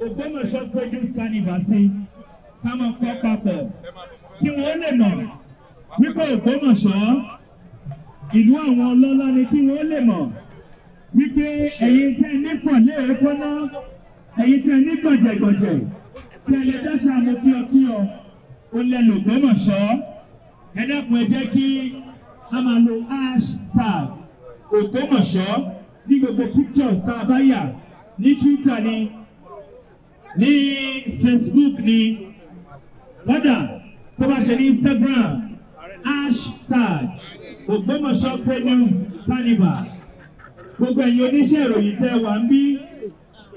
Ogbomoso Produce Carnival sí, ká máa kọ́ papọ̀ kí wọ́n lè mọ̀ wípé Ogbomoso ìlú àwọn ọlọ́lá ni kí wọ́n lè mọ̀ wípé ẹ̀yin tẹ́ ní pọ̀lé èékánná, ẹ̀yin tẹ́ ní gbọ̀jẹ̀gbọ̀jẹ̀, tí ẹ lè dáṣà mú kíọkíọ, ó lẹ́nu Ogbomoso. Ẹ dákun ẹ jẹ́ kí a máa lo hashtag Ogbomoso ní gbogbo pictures tá a bá yà ní Twitter ni, ní Facebook ni, kódà tó bá ṣe ní Instagram, hashtag Ogbomoso Produce Carnival. Gbogbo ẹ̀yin oníṣẹ́ ìròyìn tẹ́ wà ń bí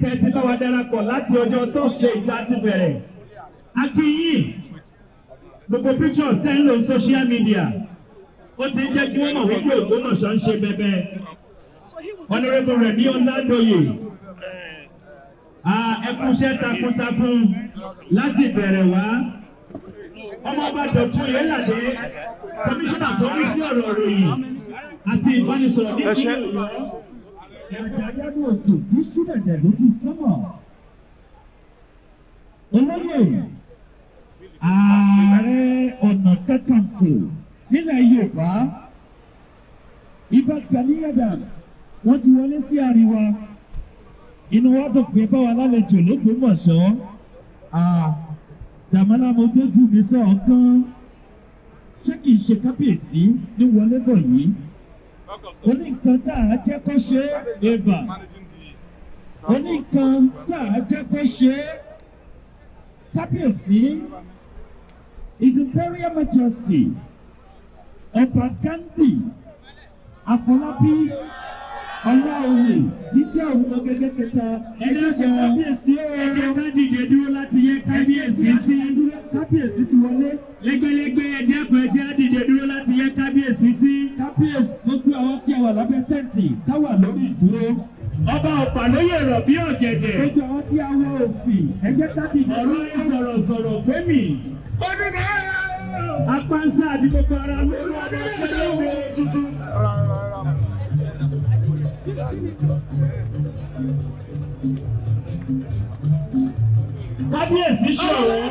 tẹ́ ti bá wa darapọ̀ láti ọjọ́ Thursday ìta ti bẹ̀rẹ̀. A kí yín gbogbo pictures tẹ́ ń lò social media ó ti ń jẹ́ kí wọ́n mọ̀ wípé Ogbomoso ń ṣe bẹbẹ. Honorable Remi Oladoye ẹ kú iṣẹ́ takuntakun láti bẹ̀rẹ̀ wá. Ọmọọba Dọ̀tun Yélàdé kọmíṣánná tó ní sí ọ̀rọ̀ ìròyìn àti ìbánisọ̀rọ̀ ní ìpínlẹ̀ Ọ̀yọ́. Àjàdánù òtò tí ṣúdẹ̀dẹ̀ lójú sọ́mọ̀. Olóyè Ààrẹ Ọ̀nà Kakanfò nílẹ̀ Yorùbá Ìbà Gani Adams wọ́n ti wọlé sí àríwá. Inú wa dùn pé báwa lálejò l'Ógbómọ̀ṣọ́. Dàmọ́lá mo gbójú mi sọ̀kan. Ṣé kìí ṣe kábíyèsí ní wọlé bọ̀ yìí? Ó ní nǹkan tá a jẹ́ kó ṣe é Eva. Ó ní nǹkan tá a jẹ́ kó ṣe é. Kábíyèsí His Imperial Majesty Ọba Gani Afọlábí Ọláoyè jíjẹ́ òun gẹ́gẹ́ kẹta. Ẹjọ́ ṣe kábíyèsí o. Ẹjẹ́ ká dìde dúró láti yẹ kábíyèsí sí. Kábíyèsí ti wọlé. Lẹ́gbẹ̀lẹ́gbẹ̀ ẹ̀dẹ́ kan ẹjẹ́ á dìde dúró láti yẹ kábíyèsí sí. Kábíyèsí gbogbo àwọn tí a wà lábẹ́ tẹ́ǹtì ká wà lórí ìdúró. Ọba ọ̀pá lóye rọ̀ bí ọ̀gẹ̀dẹ̀. Gbogbo àwọn tí a wọ òfì ẹjẹ́ ká dìde dúró. Ọ̀rọ̀ sọ̀rọ̀ pé mi. Apánsá àti gbogbo ara lórí ọdún ẹgbẹ́ tuntun. Kábíyèsí ṣọ̀rọ̀.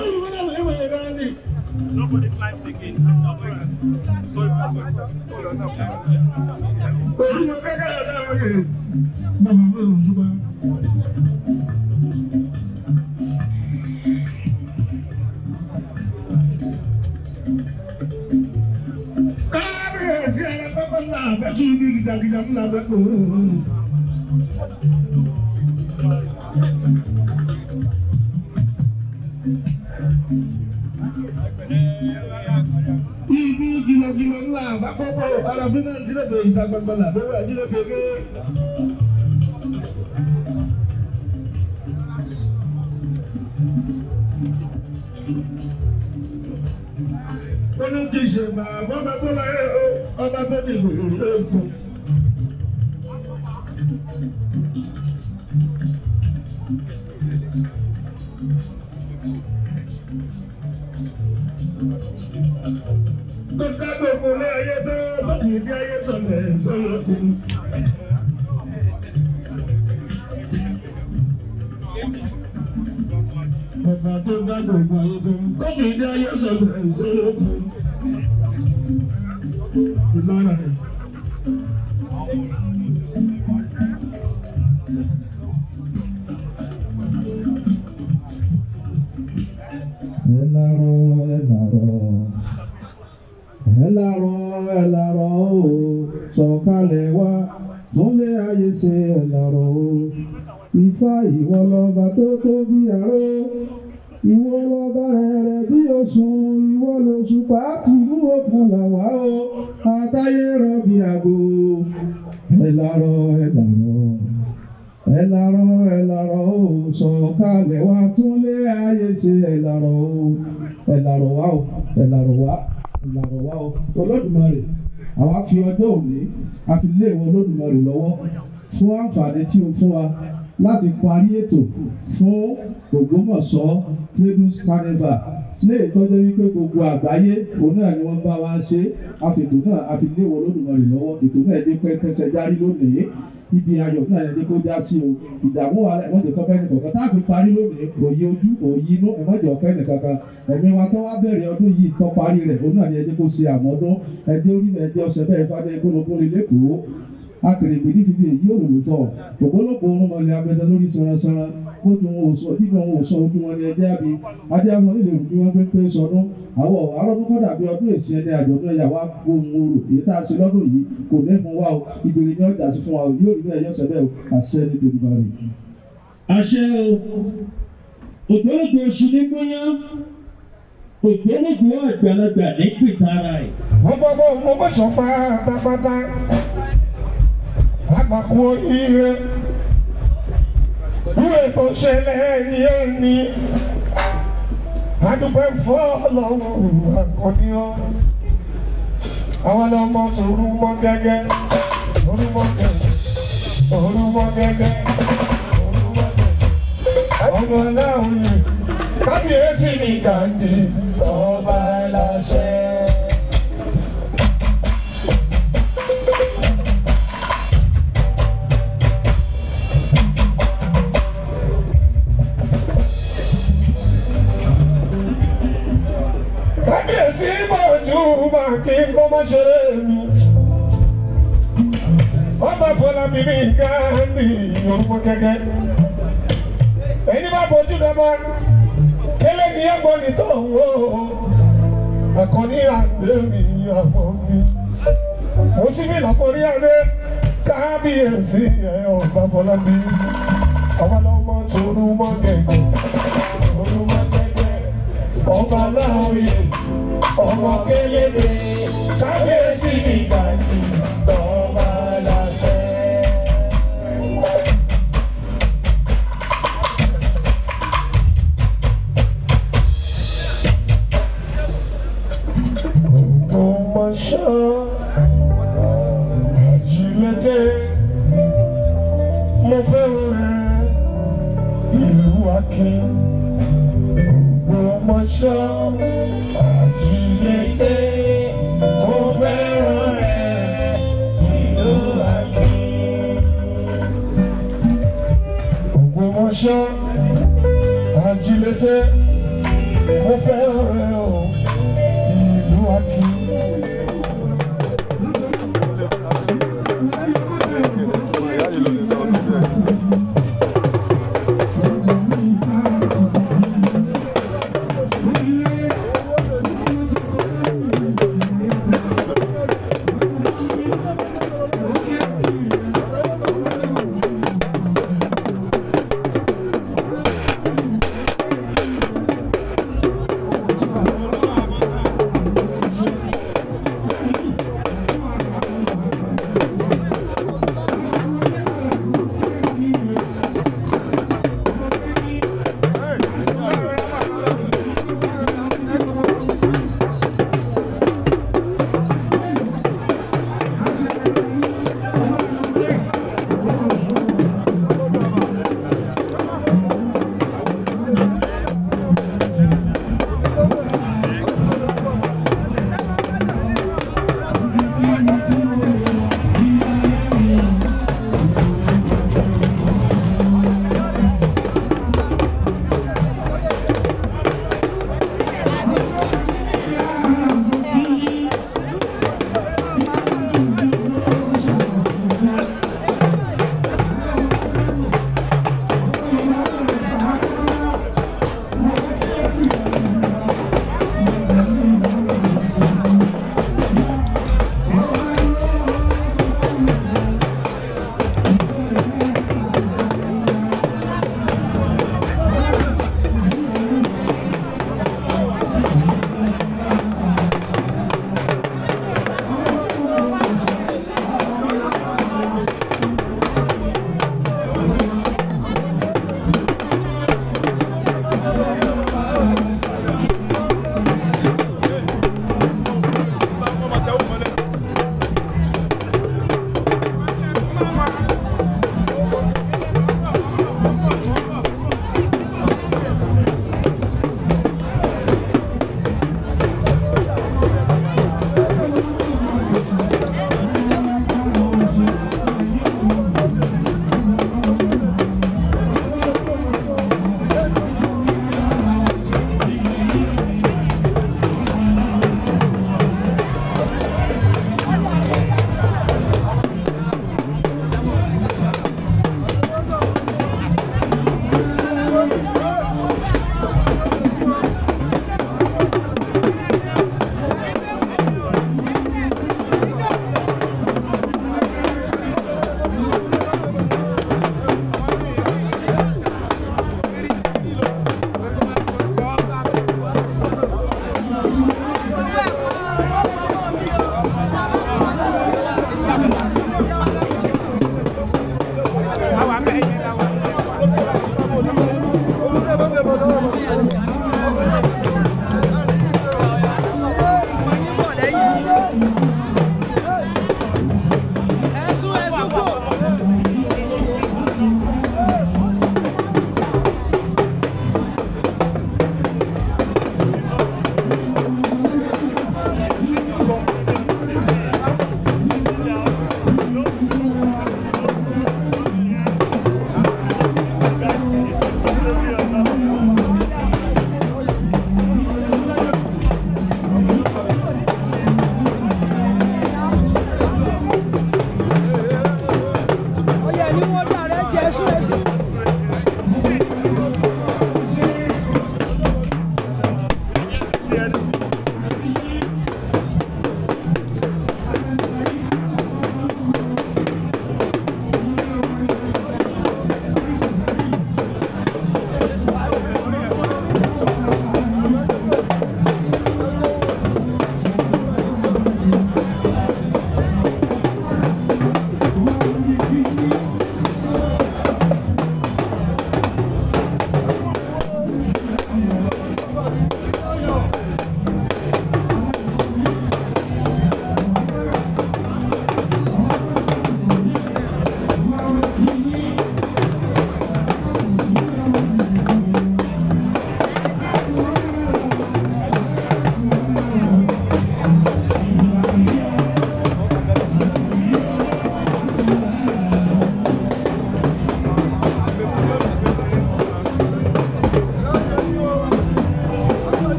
Nobody climbs again. Nobody. Kábíyèsí ẹlẹ́gbẹ́gbẹ́ náà bẹ́ẹ̀ tún ní ìdàgídà ńlá bẹ́ẹ̀ kò ibi gílọ̀gílọ̀ ńlá àbákọ́kọ́ arábí náà ti lẹ́bẹ̀ẹ́ ìsàgbàgbà làbẹ́wẹ́ àjílẹ̀gbẹ̀gẹ́. Wọ́n ní kí ìṣẹ̀bà bọ́bá tó láyé ọba tó ní ìlú èkó. Tó ká gbogbo ní ayé tó lókè ní ayé sọ̀lẹ̀ sọ̀lọ̀kù. Bàbá tó ká gbogbo ayé tó lókè ní ayé sọ̀lẹ̀ sọ̀lọ̀kù. Ìlànà rẹ̀. Ẹ̀làrọ̀ o, sọ̀kalẹ̀ wá, tún lé ayé ṣe ẹ̀làrọ̀ o. Ifá ìwọ lọba tó tóbi àró, ìwọ lọba rẹ̀rẹ̀ bí òṣùn, ìwọ lòṣùpá tí mú òkun làwá o, àtayé rọ̀bì àgò. Ẹ̀làrọ̀ o, sọ̀kalẹ̀ wá, tún lé ayé ṣe ẹ̀làrọ̀ o. Ẹ̀làrọ̀ wá o, ẹ̀làrọ̀ wá. Ìlànà wa Olódùmarè àwa fi ọjọ́ òní a fi lé ìwọ Olódùmarè lọ́wọ́ fún àǹfààní tí o fún wa láti parí ètò fún Ogbomoso Cradles Carnival lè tọ́jú wípé gbogbo àgbáyé òun náà ni wọ́n bá wa ṣe àfètò náà àfiléwọ̀ Olódùmarè lọ́wọ́ ètò náà dé pẹ́ẹ́pẹ́sẹ̀ járí lónìí ibi ayọ̀ náà ẹni kó já sí o ìdààmú wa ẹ̀mọ́jọ kọ́pẹ́ nìkankan tá a fi parí lónìí òye ojú òye inú ẹ̀mọ́jọ ọ̀pẹ́ nìkankan ẹ̀mí wa tó wá bẹ̀rẹ̀ ọdún yìí tó parí rẹ̀ òun náà ni ẹni kó ṣe àmọ́dún ẹni orí ẹni ọ̀sẹ̀ bẹ́ẹ̀ fadé gbóngbóng lẹ́kọ̀ọ́ akèrègbè ní fífi èyí òrùlùfọ̀ ògbólógbò orun mọ̀lẹ́ abẹ́dẹ lórí sanransanran ó dùn ún òsọ nínú ohun òsọ ojú wọn ni ẹjẹ́ àbí adéhàmọ́ nílé òrùn bí wọ́n fẹ́ pé sọdún àwọ̀ àrọ́dún kọ́dà bí ọdún èsì ẹni àjọ̀dún ẹ̀yà wa ohun orò èyí tá a ṣe lọ́dún yìí kò ní fún wa o ìgbèrè ní ọjà sí fún wa o yóò rí bẹ́ẹ̀ yọ̀ọ̀sẹ̀ bẹ́ẹ̀ o àṣẹ ní tèmíbà rẹ̀. àṣẹ o ògbólógbò oṣù ní gbóyán ògbólógbò àgbàlagbà ní pìtara ẹ̀. gbogbo mo bó sọ pátápátá àgbàkú oríire ìwé tó ṣẹlẹ̀ ní ẹni adúpẹ́ fọ́ọ̀lọ́wọ́ àkọ́níọ́ àwọn ọmọ sorúmọ́ gẹ́gẹ́ sorúmọ́ gẹ́gẹ́ sorúmọ́ gẹ́gẹ́ ọmọ aláwòye kábíyèsí ní Gani ọba aláṣẹ. Kábíyèsí bọ̀jú máa kí n kó má ṣe mí. Ọba Fọlábí ní Gani orúkọ gẹ́gẹ́. Ẹni bá bójú dọ́gba, kélé ní ẹ̀gbọ́n ní tó ń wò. Àkànní àgbẹ̀ mi àmọ́ mi. Mo sì bí lọ́kọ̀ọ́rí adé. Kábíyèsí ọba Fọlábí. Àwọn ọmọ tòrú mọ́ gẹ̀gẹ̀. Tòrú mọ́ gẹ̀gẹ̀. Ọba láòyè. Ọmọ kélédè. Kábíyèsí ní Gani ọba aláṣẹ. Ogbomoso àjílété mo fẹ́ràn rẹ̀ ìlú Akin. Ogbomoso àjílété mo fẹ́ràn rẹ̀ ìlú Akin. Ogbomoso àjílété mo fẹ́ràn rẹ̀ ìlú Akin.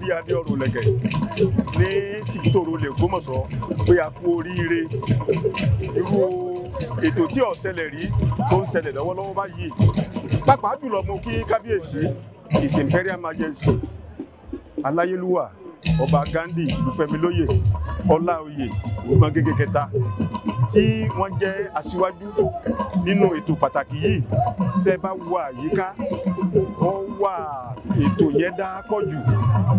orí adé ọ̀rọ̀ lẹ̀kẹ̀ ní tìbútòrò lè Ògbómọ̀ṣọ́ pé a kú oríire irú ètò tí ó ṣẹlẹ̀ rí tó ń ṣẹlẹ̀ lọ́wọ́lọ́wọ́ báyìí pàápàá jùlọ mo kí kábíyèsí His Imperial Majesty aláyélúwà ọba Gani Olúfẹ́milóyè Ọláoyè Ògúngégé kẹta tí wọ́n jẹ́ aṣíwájú nínú ètò pàtàkì yìí tẹ́ bá wo àyíká wọ́n wà ètò yẹn dá pọ̀ jù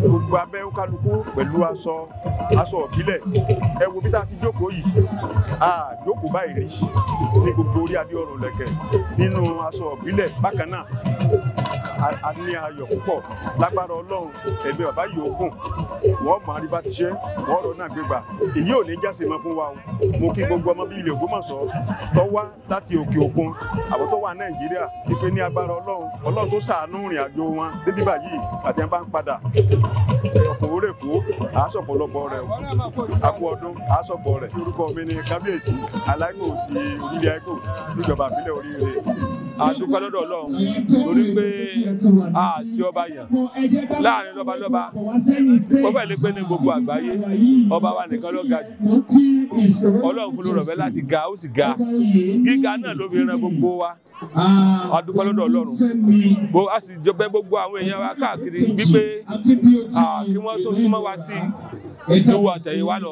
gbogbo abẹ́ kálukú pẹ̀lú aṣọ ìbílẹ̀ ẹ wo bí tá a ti jókòó yìí jókòó báyìí rí ní gbogbo orí adé ọ̀rọ̀ lẹ̀kẹ̀ nínú aṣọ ìbílẹ̀ bákan náà a ní ayọ̀ púpọ̀ lágbára Ọlọ́run ẹ̀mí bàbá yìí ó gùn wọ́n mọ̀ àríbá ti ṣe wọ́n rọ̀ náà gbégbà èyí ò ní jáse mọ́ fún wa o mo kí gbogbo ọmọ bíi ilẹ̀ Ògbómọ̀ṣọ́ tó wá láti òkè òkun àwọn tó wà Nàìjíríà wípé ní agbára Ọlọ́run tó ṣàánú ìrìn àjò wọn débi báyìí àti ẹ̀ bá ń padà ọkọ̀ òrè fún àásọ̀pọ̀lọpọ̀ rẹ̀ àkú ọdún àásọ̀pọ̀ rẹ̀ orúkọ mi ni kábíyèsí Alaipo ti orílẹ̀ Aipo níjọba ìbílẹ̀ Oríire. Adúpẹ́ lọ́dọ̀ Ọlọ́run torí pé a sí ọba yàn láàrin lọ́balọ́ba ó fẹ́ lè pé ní gbogbo àgbáyé ọba wa nìkan ló ga jù Ọlọ́run fún lórọ̀ bẹ́ẹ̀ láti ga ó sì ga gíga náà ló fi ran gbogbo wa. Adúpẹ́ lọ́dọ̀ Ọlọ́run a sì jọ bẹ̀ gbogbo àwọn èèyàn wa káàkiri wípé kí wọ́n tó súnmọ́ wa sí ìlú àtẹ̀yìnwá lọ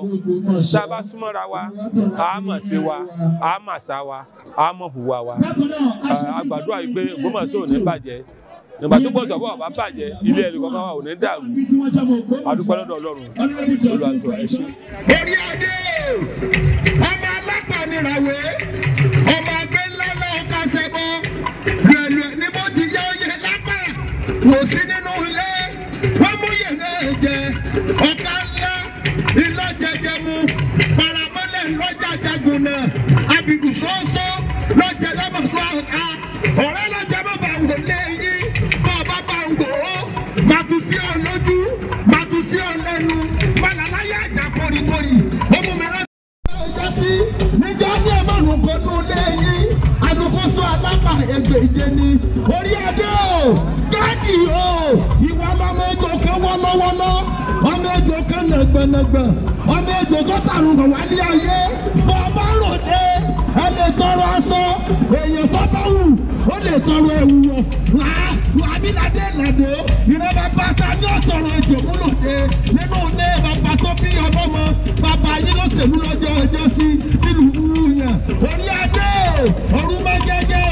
tá a bá súnmọ́ra wa a mọ̀ sí wa a mọ̀ sá wa a mọ̀ hùwà wa àgbàdúrà yìí pé Ògbómọ̀ṣọ́ ò ní bàjẹ́ nígbà tó gbọ́dọ̀ bọ̀ bá bàjẹ́ ilé ẹni kankan wa ò ní dàrú. Adúpẹ́ lọ́dọ̀ Ọlọ́run olùwàjọ ẹ ṣé. Orí adé ọmọ alápànìràwé ọmọ agbé ńlá náà kásẹ̀ bọ́ lùẹ̀lù ni mo ti yẹ oyè lápá kò sí nínú ilé wọ́n mú yẹn náà jẹ ọ̀ká ńlá iná jẹjẹ mu paramọ́lẹ̀ lọ́jà jagun náà abìdù sọ́ọ́sọ́ lọ́jà lọ́mọ̀sọ́ ọ̀ká ọ̀rẹ́ lọ́jà bàbá wò léyìn bàbá bá wò ó màtú sí ọ lójú màtú sí ọ lẹ́nu màlàláyà àjà kórìkórì ọmọ mi rẹ. ọjọ́ sí níjọ́ ní ẹ̀mọ́rún kan nù léyìn alukoso alápá ẹgbẹ́ ìjẹ ni orí adé o Gani o ìwà lọmọ ejò kan wọ́lọ́wọ́lọ́ ọmọ ejò kan nàgbẹ̀nàgbẹ̀ ọmọ ejò tó tàrùn kàn wálé ayé bọ́ọ̀bá ròde ẹ lè tọrọ aṣọ èèyàn tó bá wù ó lè tọrọ ẹ̀wù wọ̀ wà nílàdé làdó ìrẹ́bà bàtà ní ọ̀tọ̀rọ̀ ètò múlòdé nínú ilé bàbá tó bí ọlọ́mọ bàbá yín ló ṣèlú lọ́jọ́ ọjọ́ sí tìlú wúyàn orí adé ọ̀run máa gẹ́gẹ́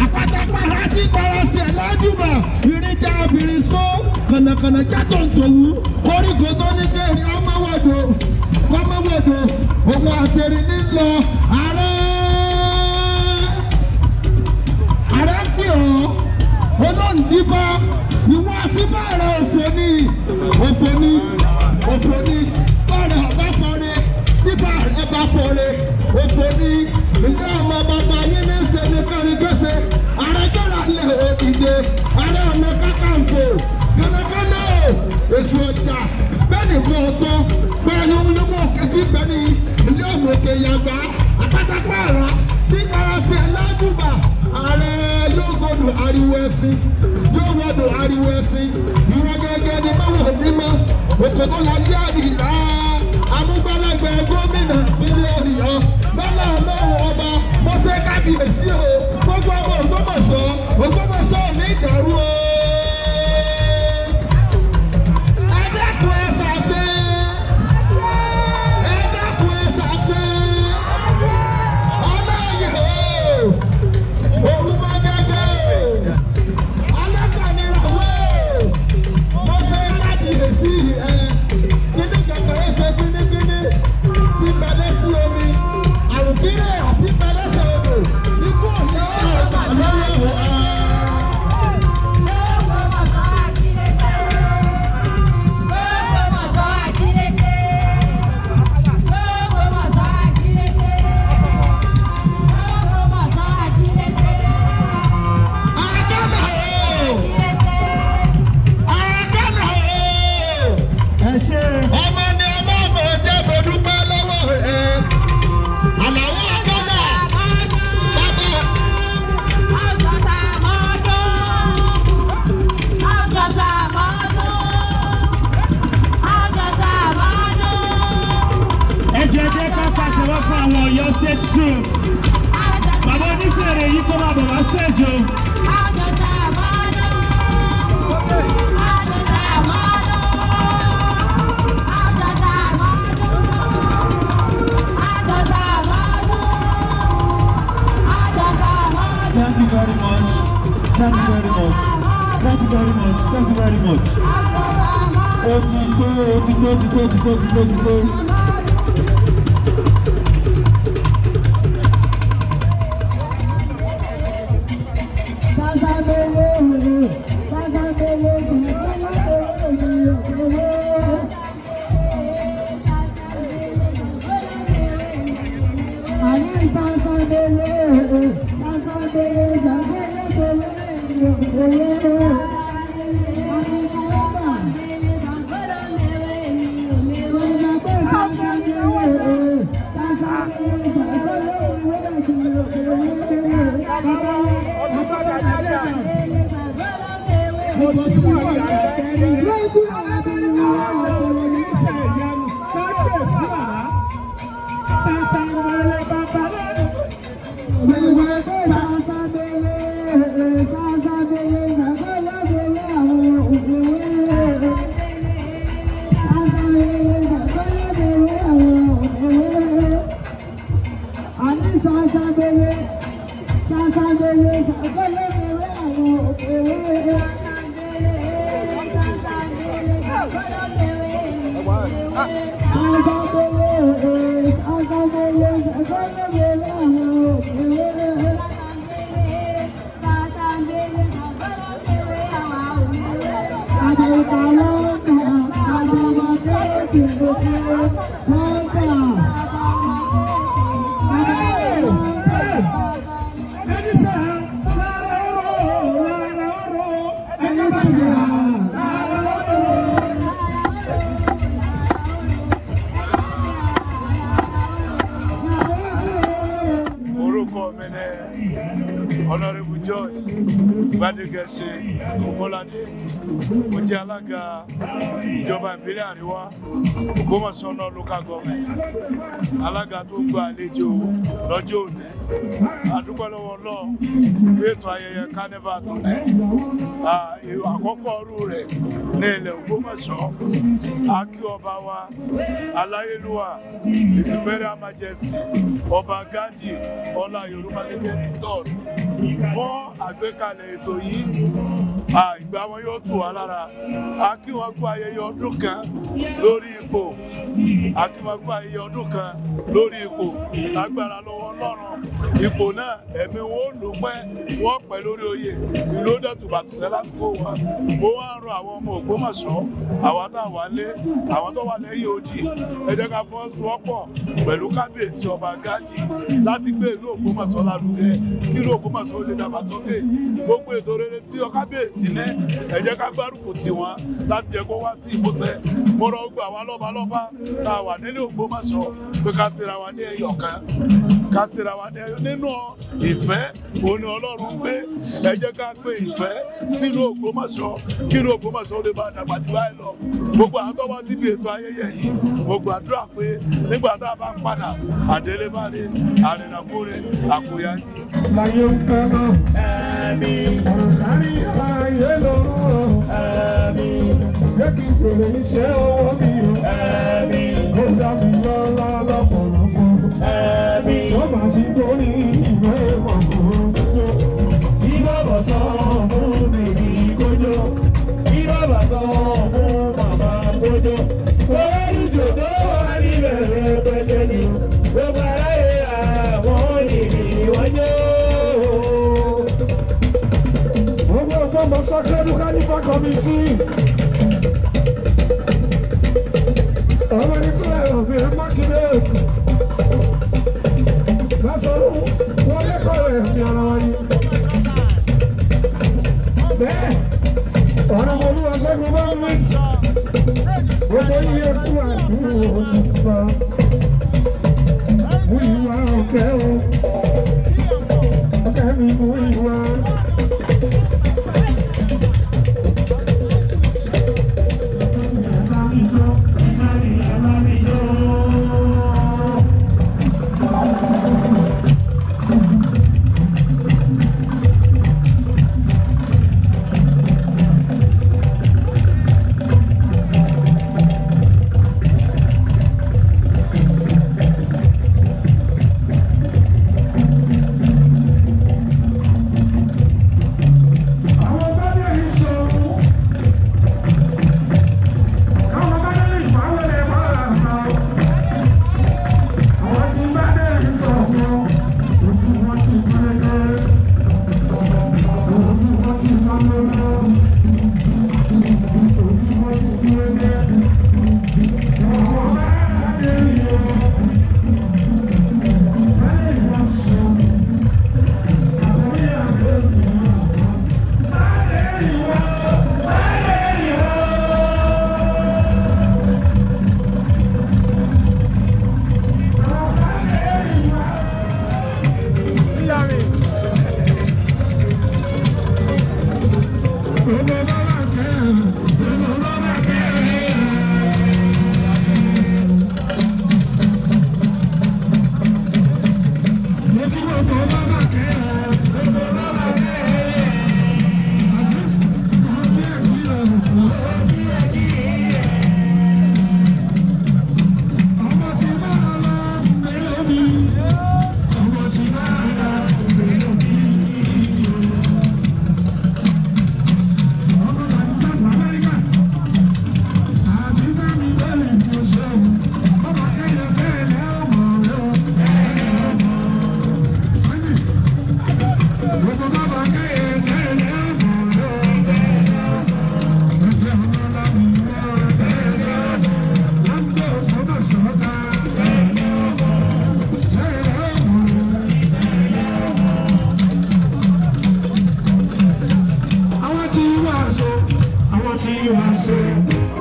àpátápá láti gbára tiẹ̀ lájúbà ìrìnjà obìnrin só kànàkànà játọ̀ ntòwú koríko tó ní kéèrè ọmọwọ́dọ̀ òun àtẹ̀rì nílọ ààrẹ ń pè ọ́ olóńdífá ìwọ àti bàrà òfò ní bàrà ọba fọre tí bàrà bá fọre òfò ní ìgbà ọmọ bàbá yín ní sẹ́ni kárí kẹsẹ̀ àrẹ́jọ́ra lè òdìdè àrẹ ọ̀nà Kakanfò kánnákánná èso ọjà bẹ́ẹ̀ni kò tó bẹ́ẹ̀ yóò òkè sí bẹ́ẹ̀ni ilé ọmọ òkè yàgbá àpátápá àrà tí bàrà sí ẹ̀ lájúbà ààrẹ yóò gbọdọ̀ ariwo ẹ̀sìn ìwọ gẹ́gẹ́ ni báwo mímọ́ òkòtò la yé àdìlá amúgbálẹ́gbẹ̀ẹ́ gómìnà ìpínlẹ̀ Ọ̀yọ́ lọ́nà ọlọ́run ọba mọ́sẹ́ kábíyèsí o gbogbo ọmọ Ògbómọ̀ṣọ́ ò ní ìdàrú o. ẹ dẹ́kun ẹ ṣàṣẹ ọlọ́yẹ̀ o orúmọ gẹ́gẹ́ alágbàniràwé mọ́sẹ́ kábíyèsí kíní kẹ̀kẹ́ ṣe kíníkíní tí bẹ̀lẹ́ sí omi àrùkírẹ̀ àti bẹ̀lẹ́. very much. Thank you very much. Thank you very much. Thank you very much. Otito. Honorable George Gbadegese Ogunlade, ó jẹ́ alága ìjọba ìbílẹ̀ Àríwá Ogbomoso local government, alága tó gba àlejò lọ́jọ́ òní. A dúpẹ́ lọ́wọ́ Ọlọ́run fún ètò ayẹyẹ carnival tó ní àkọ́kọ́ ọrú rẹ̀ ní ilẹ̀ Ogbomoso. A kí ọba wa aláyélúwà His Imperial Majesty Ọba Gani Ọlá Yorùbá Nation III fún àgbékalẹ̀ ètò yìí. Ìgbà wọn yóò tù wá lára. A kí wọn kú ayẹyẹ ọdún kan lórí ipò. A kí wọn kú ayẹyẹ ọdún kan lórí ipò. Lágbára lọ́wọ́ Ọlọ́run. Ipò náà ẹ̀mí wọn ò lò pẹ́, wọ́n pẹ́ lórí oyè. Ìlú ó dẹ̀ tùbàtùsẹ́ lásìkò wọn. Mo wá ń rọ àwọn ọmọ Ògbómọ̀ṣọ́, àwọn tá wà lé, àwọn tó wà lẹ́yìn odi. Ẹ jẹ́ ká fọwọ́sowọ́pọ̀ pẹ̀lú kábíyèsí ọba Gani láti gbé ìlú Ògbómọ̀ṣọ́ lárugẹ, kí ìlú Ògbómọ̀ṣọ́ ó lè dàgbàsókè. Gbogbo ètò rere tí kábíyèsí ní, ẹ jẹ́ ká gbárùkù tì wọ́n láti jẹ́ kó wá sí ìmúṣẹ. Mo rọ gbogbo àwa lọ́balọ́ba tá a wà nílé Ògbómọ̀ṣọ́ pé ká ṣera wa ní ẹyọ̀kan, ká ṣera wa nínú ìfẹ́ òní Ọlọ́run gbé. Ẹ jẹ́ ká gbé ìfẹ́ sínú Ògbómọ̀ṣọ́ kí ìlú Ògbómọ̀ṣọ́ lè bá dàgbà jù báyìí lọ. Gbogbo àwọn tó wá síbi ètò ayẹyẹ yìí, mo gbàdúrà pé nígbà tá a bá ń padà àdélébáre àrìnàkúrè àkóyá ní. Láyé ń fẹ́ mọ́ ọ̀rọ̀ kárí ayé lọ́rùn jẹ́ kí n tèrè iṣẹ́ ọwọ́ mi ó dá mi lọ́lá lọ́pọ̀lọpọ̀ tó bá ti borí ìwé ìmọ̀kùnrin kí bàbá sọ fún mi kí kójó kí bàbá sọ fún màmá kójó torí jòdó wà níbẹ̀ rẹpẹtẹ ni ó bá ráyè àwọn ìrìnwájú. Ogbomoso Carnival Committee. Ọmọ ní tí wọ́n fi mákindé. Lásọ̀rọ̀ wọ́n lẹ́kọ̀ọ́ rẹ̀ ní ara wa ni. Bẹ́ẹ̀ ọ̀rọ̀ mo lúwa sẹ́gun bá mi. Gbogbo iye kú àdúró ti pa. Mú ìwà ọ̀kẹ́ o. Ọ̀kẹ́ mi mú ìwà.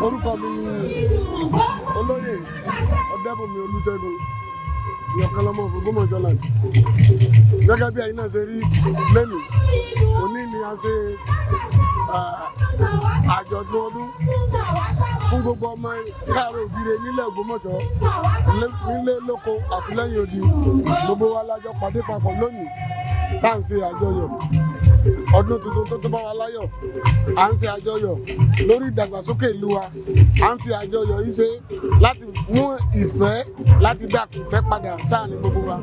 Orúkọ mi ni olóyè Ọ̀dẹ́bùnmi Olúṣẹ́gun ní Okanlomo of Ogbomoso land. Gẹ́gẹ́ bí ẹ̀yin náà ṣe rí lẹ́nu, òní ni a ṣe àjọ̀dún ọdún fún gbogbo ọmọ káàárọ̀ òjíire nílẹ̀ Ògbómọ̀ṣọ́, nílé lóko àti lẹ́yìn odi. Gbogbo wa la jọ pàdé papọ̀ lónìí tá à ń ṣe àjọyọ̀ ọdún tuntun tó bá wa láyọ̀. À ń ṣe àjọyọ̀ lórí ìdàgbàsókè ìlú wa. À ń fi àjọyọ̀ yìí ṣe láti mú ìfẹ́, láti dá ìfẹ́ padà sáàrin gbogbo wa.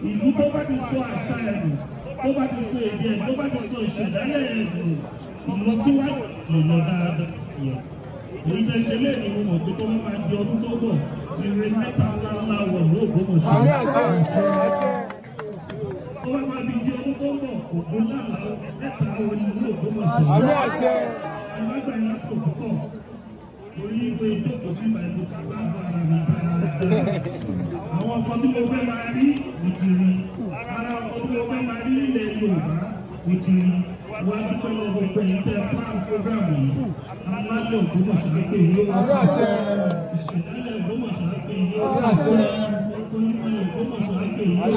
Ìlú tó bá ti sọ àṣà ẹ̀dùn, tó bá ti sọ èdè ẹ̀dùn, tó bá ti sọ ìṣẹ̀dálẹ̀ ẹ̀dùn, ìlọsíwájú lọ́nà dáadáa. Èyí tẹ́ ṣe lé ní mo mọ̀ pé tó bá máa di ọdún tó bọ̀, ire mẹ́ta ńláńlá wọ̀ ní Ògbómọ̀ṣọ́. Tó bá máa di ọdún tó bọ̀, ògbó ńláńlá mẹ́ta wọ̀ ní Ògbómọ̀ṣọ́. Ìmágbà yẹn lásìkò púpọ̀, torí pé ìjókòó sí ìgbà ìbò ti bá bọ̀ ara mi dáadáa. Àwọn ọkọ̀ tí mo fẹ́ máa rí ìkiri, ara ọkọ̀ tí mo fẹ́ máa rí ilẹ̀ Yorùbá ìkiri, wọ́n á dúpẹ́ lọ́wọ́ gbogbo ẹ̀yin tẹ́ plan program yìí. Alálẹ̀ Ògbómọ̀ṣọ́ á pè yín ó. Ìṣẹ̀dálẹ̀ Ògbómọ̀ṣọ́ á pè yín ó. Gbogbo ìmọ̀lẹ̀ Ògbómọ̀ṣọ́ á pè yín ó.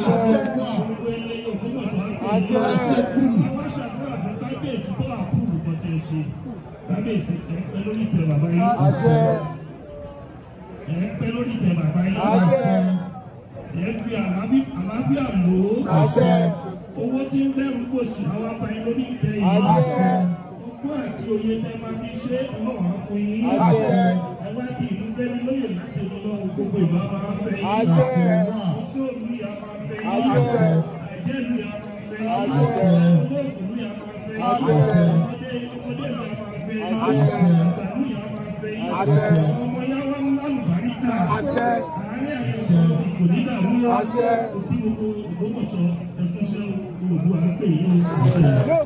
Gbogbo ẹlẹ́yẹ Ògbómọ̀ṣọ́ á pè yín ó. Àwọn aṣàdúrà fún kábíyèsí tó àpúrù kọ́tẹ́ ṣe. Kábíyèsí ẹ lórí ìtẹ́ bàbá yín. Ẹ pẹ́ lórí ìtẹ́ bàbá yín. Ẹ fi àlàáfíà lò ó. Owó tí ń dẹ́rù kò sí àwọn apáyé lórí ìtẹ́ yìí. Ọgbọ́n àti òye tẹ́ máa fi ṣe Ọlọ́run á fún yín. Ẹ wá di ìlú fẹ́mi lóye láti ìlú náà gbogbo ìlú á máa fẹ́ yín. Oṣooṣù yìí á máa fẹ́ yín. Àjẹ́lú yìí á máa fẹ́ yín. Olóògùn yìí á máa fẹ́ yín. Ọmọdé yìí á máa fẹ́ yín. Ìgbàlú yìí á máa fẹ́ yín. Ọmọ yáwá ńlá lùbáríkà. Àárín àyẹ̀wò ìkò ní dàrú yọ. Òtí gbogbo Ògbómọ̀ṣọ́ ẹ̀fúnṣẹ́ Oòduà á pè yín o.